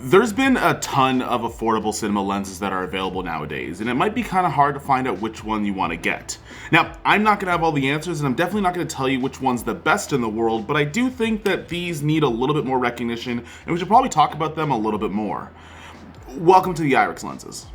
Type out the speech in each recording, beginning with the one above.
There's been a ton of affordable cinema lenses that are available nowadays, and it might be kind of hard to find out which one you want to get. Now, I'm not going to have all the answers, and I'm definitely not going to tell you which one's the best in the world, but I do think that these need a little bit more recognition, and we should probably talk about them a little bit more. Welcome to the Irix lenses.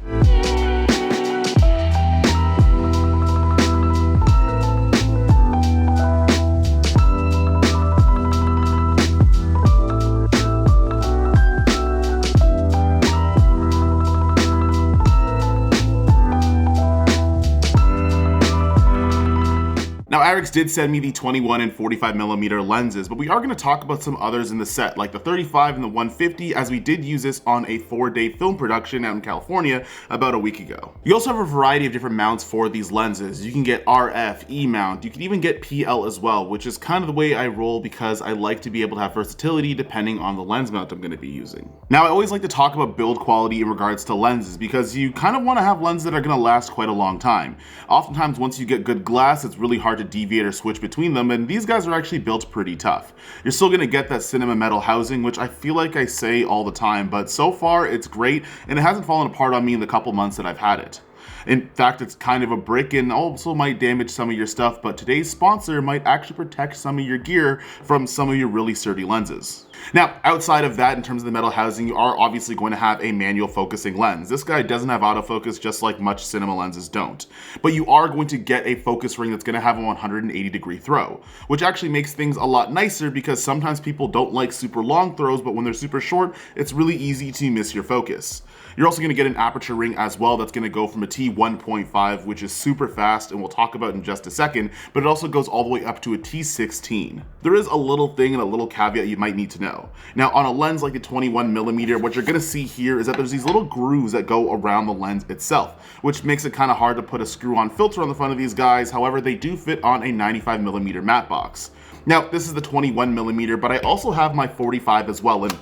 Now, Irix did send me the 21 and 45mm lenses, but we are going to talk about some others in the set, like the 35 and the 150, as we did use this on a 4-day film production out in California about a week ago. You also have a variety of different mounts for these lenses. You can get RF, E-mount, you can even get PL as well, which is kind of the way I roll because I like to be able to have versatility depending on the lens mount I'm going to be using. Now, I always like to talk about build quality in regards to lenses because you kind of want to have lenses that are going to last quite a long time. Oftentimes, once you get good glass, it's really hard to deviate or switch between them, and these guys are actually built pretty tough. You're still going to get that cinema metal housing, which I feel like I say all the time, but so far it's great, and it hasn't fallen apart on me in the couple months that I've had it. In fact, it's kind of a brick and also might damage some of your stuff, but today's sponsor might actually protect some of your gear from some of your really sturdy lenses. Now, outside of that, in terms of the metal housing, you are obviously going to have a manual focusing lens. This guy doesn't have autofocus, just like much cinema lenses don't. But you are going to get a focus ring that's going to have a 180-degree throw, which actually makes things a lot nicer because sometimes people don't like super long throws, but when they're super short, it's really easy to miss your focus. You're also going to get an aperture ring as well that's going to go from a T1.5, which is super fast, and we'll talk about in just a second, but it also goes all the way up to a T16. There is a little thing and a little caveat you might need to know. Now, on a lens like the 21mm, what you're going to see here is that there's these little grooves that go around the lens itself, which makes it kind of hard to put a screw-on filter on the front of these guys. However, they do fit on a 95mm matte box. Now, this is the 21mm, but I also have my 45 as well, and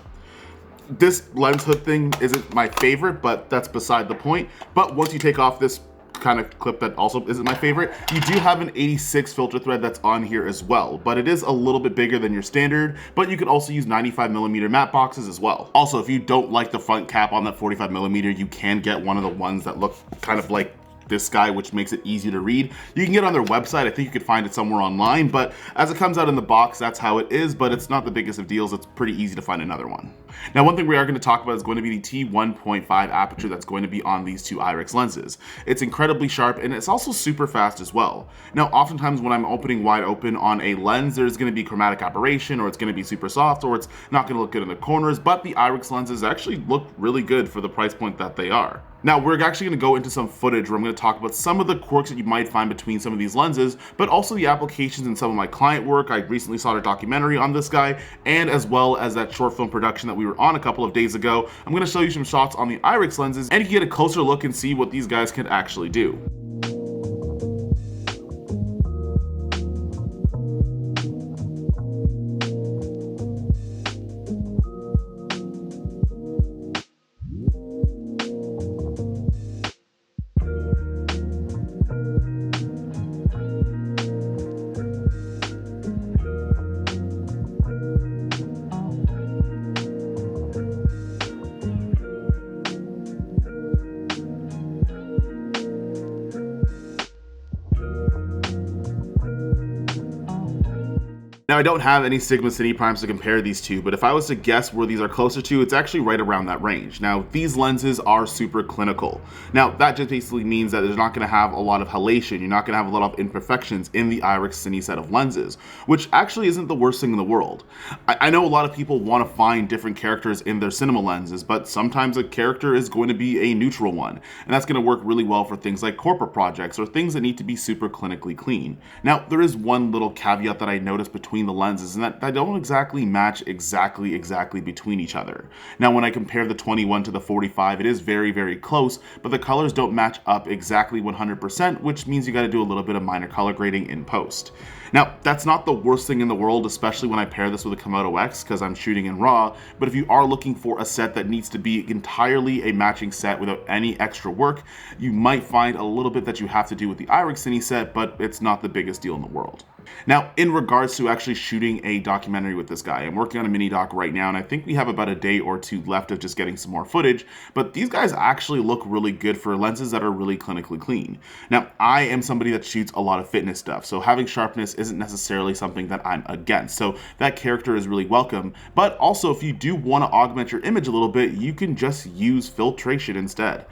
this lens hood thing isn't my favorite, but that's beside the point. But once you take off this kind of clip that also isn't my favorite, you do have an 86 filter thread that's on here as well, but it is a little bit bigger than your standard, but you could also use 95mm matte boxes as well. Also, if you don't like the front cap on that 45mm, you can get one of the ones that look kind of like this guy, which makes it easy to read. You can get it on their website. I think you could find it somewhere online, but as it comes out in the box, that's how it is, but it's not the biggest of deals. It's pretty easy to find another one. Now, one thing we are going to talk about is going to be the T1.5 aperture that's going to be on these two Irix lenses. It's incredibly sharp, and it's also super fast as well. Now, oftentimes when I'm opening wide open on a lens, there's going to be chromatic aberration, or it's going to be super soft, or it's not going to look good in the corners, but the Irix lenses actually look really good for the price point that they are. Now, we're actually going to go into some footage where I'm going to talk about some of the quirks that you might find between some of these lenses, but also the applications in some of my client work. I recently saw a documentary on this guy, and as well as that short film production that we were on a couple of days ago. I'm going to show you some shots on the Irix lenses, and you can get a closer look and see what these guys can actually do. Now, I don't have any Sigma Cine primes to compare these two, but if I was to guess where these are closer to, it's actually right around that range. Now, these lenses are super clinical. Now, that just basically means that there's not going to have a lot of halation. You're not going to have a lot of imperfections in the Irix Cine set of lenses, which actually isn't the worst thing in the world. I know a lot of people want to find different characters in their cinema lenses, but sometimes a character is going to be a neutral one, and that's going to work really well for things like corporate projects or things that need to be super clinically clean. Now, there is one little caveat that I noticed between the lenses, and that they don't exactly match exactly between each other. Now, when I compare the 21 to the 45, it is very close, but the colors don't match up exactly 100%, which means you got to do a little bit of minor color grading in post. Now, that's not the worst thing in the world, especially when I pair this with a Komodo X because I'm shooting in RAW, but if you are looking for a set that needs to be entirely a matching set without any extra work, you might find a little bit that you have to do with the Irix Cine set, but it's not the biggest deal in the world. Now, in regards to actually shooting a documentary with this guy, I'm working on a mini doc right now, and I think we have about a day or two left of just getting some more footage, but these guys actually look really good for lenses that are really clinically clean. Now, I am somebody that shoots a lot of fitness stuff, so having sharpness isn't necessarily something that I'm against, so that character is really welcome, but also if you do want to augment your image a little bit, you can just use filtration instead.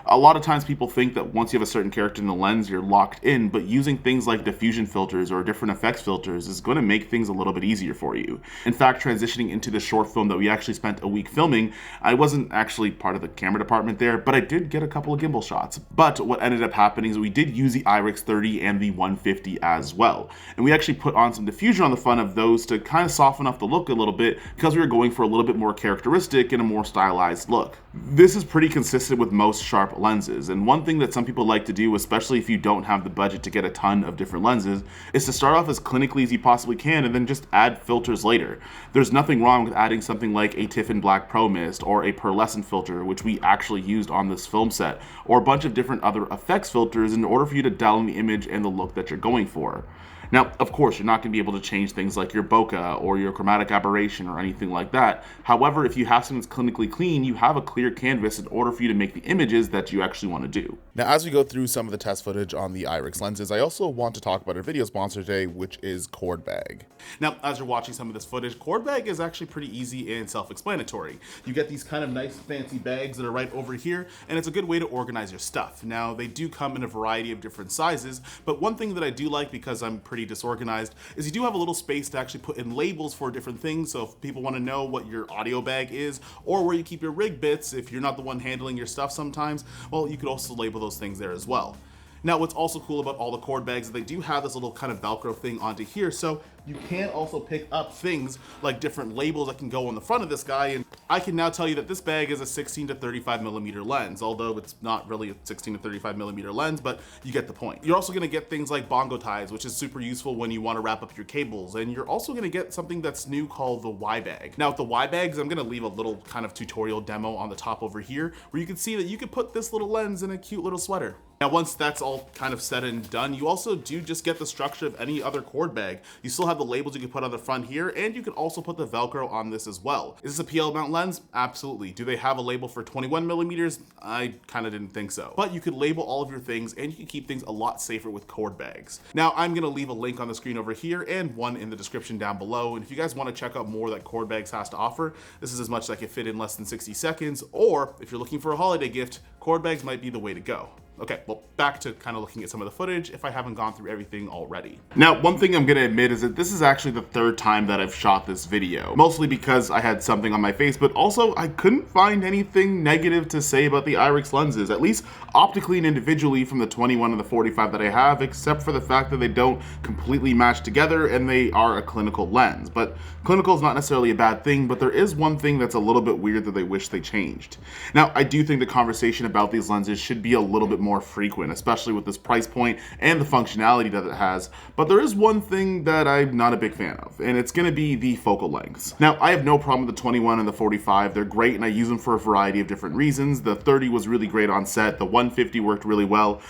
A lot of times people think that once you have a certain character in the lens, you're locked in, but using things like diffusion filters or different effects filters is going to make things a little bit easier for you. In fact, transitioning into the short film that we actually spent a week filming, I wasn't actually part of the camera department there, but I did get a couple of gimbal shots. But what ended up happening is we did use the Irix 30 and the 150 as well. And we actually put on some diffusion on the front of those to kind of soften up the look a little bit because we were going for a little bit more characteristic and a more stylized look. This is pretty consistent with most sharp lenses, and one thing that some people like to do, especially if you don't have the budget to get a ton of different lenses, is to start off as clinically as you possibly can and then just add filters later. There's nothing wrong with adding something like a Tiffin Black Pro Mist or a pearlescent filter, which we actually used on this film set, or a bunch of different other effects filters in order for you to dial in the image and the look that you're going for. Now, of course, you're not going to be able to change things like your bokeh or your chromatic aberration or anything like that. However, if you have something that's clinically clean, you have a clear canvas in order for you to make the images that you actually want to do. Now, as we go through some of the test footage on the Irix lenses, I also want to talk about our video sponsor today, which is Cordbag. Now, as you're watching some of this footage, Cordbag is actually pretty easy and self-explanatory. You get these kind of nice fancy bags that are right over here, and it's a good way to organize your stuff. Now, they do come in a variety of different sizes, but one thing that I do like, because I'm pretty disorganized, is you do have a little space to actually put in labels for different things. So if people want to know what your audio bag is or where you keep your rig bits, if you're not the one handling your stuff sometimes, well, you could also label those things there as well. Now, what's also cool about all the cord bags is they do have this little kind of Velcro thing onto here, so you can also pick up things like different labels that can go on the front of this guy. And I can now tell you that this bag is a 16 to 35 millimeter lens, although it's not really a 16 to 35 millimeter lens, but you get the point. You're also gonna get things like bongo ties, which is super useful when you wanna wrap up your cables. And you're also gonna get something that's new called the Y bag. Now with the Y bags, I'm gonna leave a little kind of tutorial demo on the top over here, where you can see that you could put this little lens in a cute little sweater. Now, once that's all kind of said and done, you also do just get the structure of any other cord bag. You still have the labels you can put on the front here, and you can also put the Velcro on this as well. Is this a PL mount lens? Absolutely. Do they have a label for 21 millimeters? I kind of didn't think so. But you could label all of your things, and you can keep things a lot safer with cord bags. Now, I'm gonna leave a link on the screen over here and one in the description down below. And if you guys wanna check out more that cord bags has to offer, this is as much as I can fit in less than 60 seconds. Or if you're looking for a holiday gift, cord bags might be the way to go. Okay, well, back to kind of looking at some of the footage if I haven't gone through everything already. Now, one thing I'm gonna admit is that this is actually the third time that I've shot this video. Mostly because I had something on my face, but also I couldn't find anything negative to say about the Irix lenses, at least optically and individually from the 21 and the 45 that I have, except for the fact that they don't completely match together and they are a clinical lens. But clinical is not necessarily a bad thing, but there is one thing that's a little bit weird that they wish they changed. Now, I do think the conversation about these lenses should be a little bit more frequent, especially with this price point and the functionality that it has. But there is one thing that I'm not a big fan of, and it's going to be the focal lengths. Now, I have no problem with the 21 and the 45. They're great, and I use them for a variety of different reasons. The 30 was really great on set. The 150 worked really well.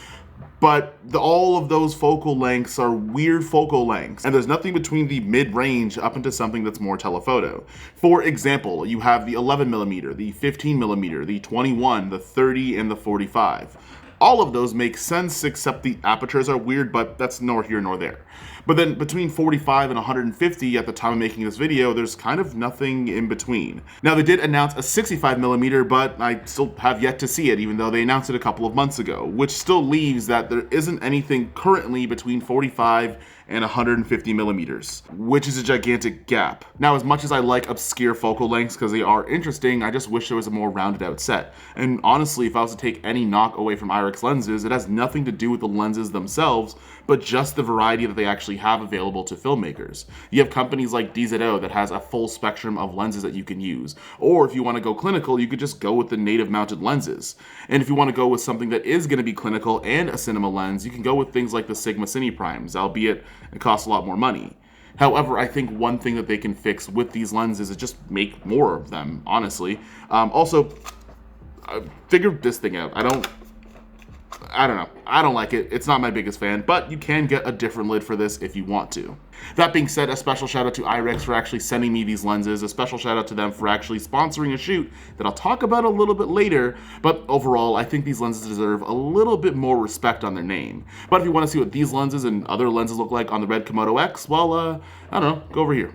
But all of those focal lengths are weird focal lengths, and there's nothing between the mid-range up into something that's more telephoto. For example, you have the 11 millimeter, the 15 millimeter, the 21, the 30, and the 45. All of those make sense, except the apertures are weird, but that's nor here nor there. But then between 45 and 150 at the time of making this video, there's kind of nothing in between. Now, they did announce a 65 millimeter, but I still have yet to see it, even though they announced it a couple of months ago, which still leaves that there isn't anything currently between 45 and 150 millimeters, which is a gigantic gap. Now, as much as I like obscure focal lengths because they are interesting, I just wish there was a more rounded out set. And honestly, if I was to take any knock away from Irix lenses, it has nothing to do with the lenses themselves, but just the variety that they actually have available to filmmakers. You have companies like DZO that has a full spectrum of lenses that you can use. Or if you want to go clinical, you could just go with the native mounted lenses. And if you want to go with something that is going to be clinical and a cinema lens, you can go with things like the Sigma Cine Primes, albeit it costs a lot more money. However, I think one thing that they can fix with these lenses is just make more of them, honestly. Also, figure this thing out. I don't know. I don't like it. It's not my biggest fan, but you can get a different lid for this if you want to. That being said, a special shout out to Irix for actually sending me these lenses. A special shout out to them for actually sponsoring a shoot that I'll talk about a little bit later. But overall, I think these lenses deserve a little bit more respect on their name. But if you want to see what these lenses and other lenses look like on the RED Komodo X, well, I don't know, go over here.